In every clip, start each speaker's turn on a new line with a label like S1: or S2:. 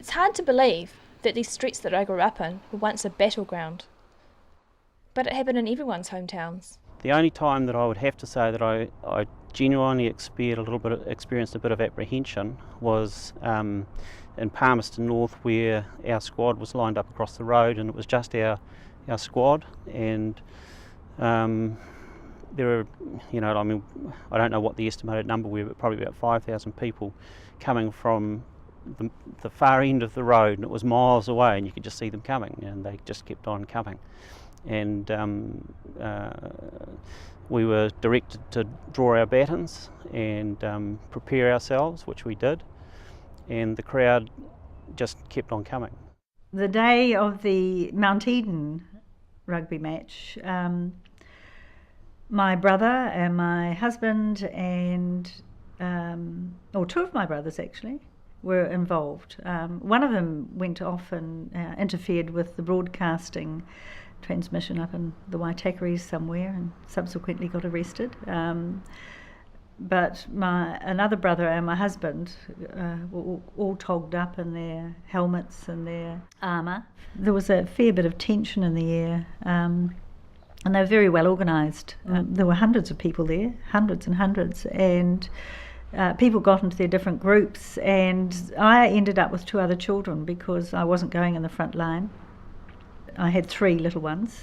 S1: It's hard to believe that these streets that I grew up in were once a battleground. But it happened in everyone's hometowns.
S2: The only time that I would have to say that I genuinely experienced a bit of apprehension was in Palmerston North, where our squad was lined up across the road, and it was just our squad, and there were, I don't know what the estimated number were, but probably about 5,000 people coming from the far end of the road, and it was miles away, and you could just see them coming, and they just kept on coming. And we were directed to draw our batons and prepare ourselves, which we did, and the crowd just kept on coming.
S3: The day of the Mount Eden rugby match, my brother and my husband and two of my brothers actually were involved. One of them went off and interfered with the broadcasting transmission up in the Waitakares somewhere and subsequently got arrested. But another brother and my husband were all togged up in their helmets and their armour. There was a fair bit of tension in the air, and they were very well organised. There were hundreds of people there, hundreds and hundreds, and people got into their different groups, and I ended up with two other children because I wasn't going in the front line. I had three little ones,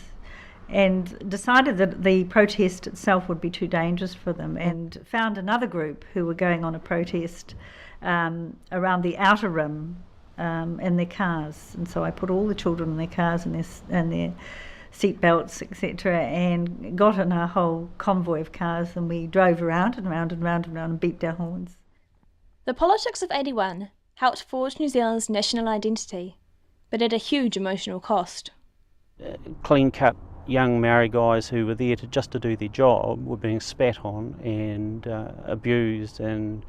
S3: and decided that the protest itself would be too dangerous for them, and found another group who were going on a protest around the outer rim in their cars. And so I put all the children in their cars and their seat belts, etc., and got in a whole convoy of cars, and we drove around and round and round and round and beeped our horns.
S1: The politics of 81 helped forge New Zealand's national identity, but at a huge emotional cost.
S2: Clean-cut young Maori guys who were there just to do their job were being spat on and abused and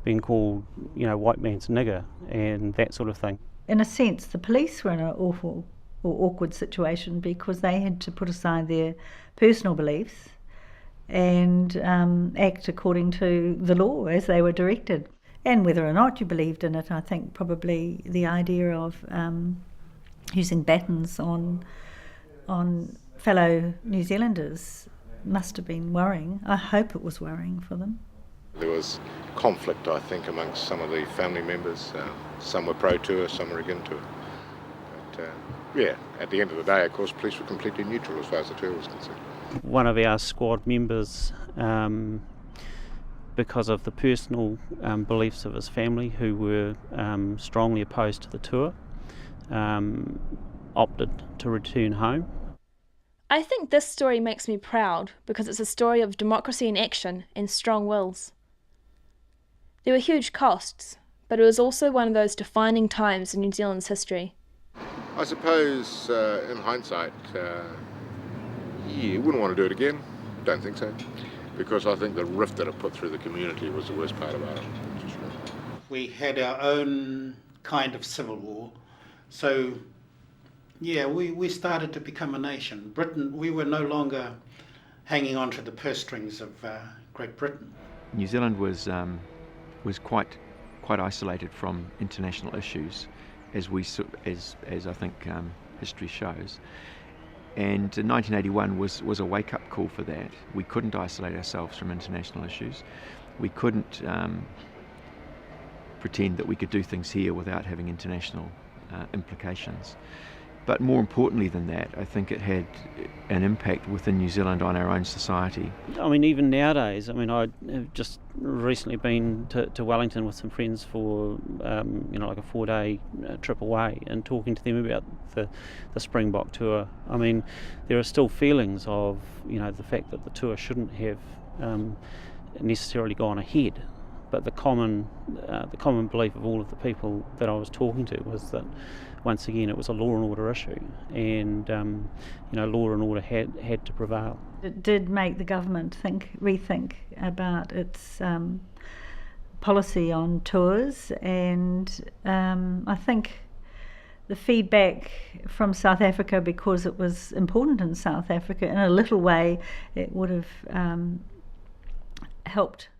S2: being called, white man's nigger and that sort of thing.
S3: In a sense, the police were in an awful or awkward situation because they had to put aside their personal beliefs and act according to the law as they were directed. And whether or not you believed in it, I think probably the idea of using batons on fellow New Zealanders must have been worrying. I hope it was worrying for them.
S4: There was conflict, I think, amongst some of the family members. Some were pro-tour, some were against tour. But at the end of the day, of course, police were completely neutral as far as the tour was concerned.
S2: One of our squad members, because of the personal beliefs of his family, who were strongly opposed to the tour, opted to return home.
S1: I think this story makes me proud because it's a story of democracy in action and strong wills. There were huge costs, but it was also one of those defining times in New Zealand's history.
S4: I suppose, in hindsight, wouldn't want to do it again. Don't think so. Because I think the rift that it put through the community was the worst part about it.
S5: We had our own kind of civil war. So, we started to become a nation. Britain, we were no longer hanging on to the purse strings of Great Britain.
S6: New Zealand was quite isolated from international issues, as I think history shows. And 1981 was a wake-up call for that. We couldn't isolate ourselves from international issues. We couldn't pretend that we could do things here without having international implications. But more importantly than that, I think it had an impact within New Zealand on our own society.
S2: I mean, even nowadays, I have just recently been to Wellington with some friends for, like a 4-day trip away, and talking to them about the Springbok tour. I mean, there are still feelings of, the fact that the tour shouldn't have necessarily gone ahead. But the common belief of all of the people that I was talking to was that, once again, it was a law and order issue, and law and order had to prevail.
S3: It did make the government rethink about its policy on tours, and I think the feedback from South Africa, because it was important in South Africa, in a little way, it would have helped.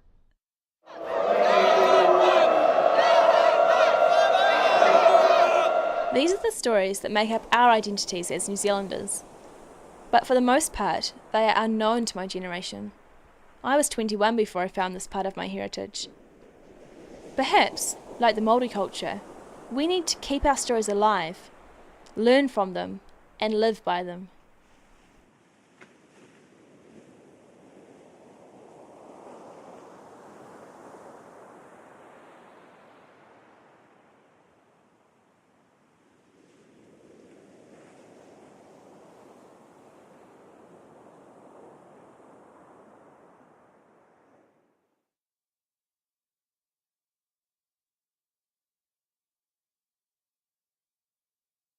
S1: These are the stories that make up our identities as New Zealanders. But for the most part, they are unknown to my generation. I was 21 before I found this part of my heritage. Perhaps, like the Māori culture, we need to keep our stories alive, learn from them, and live by them.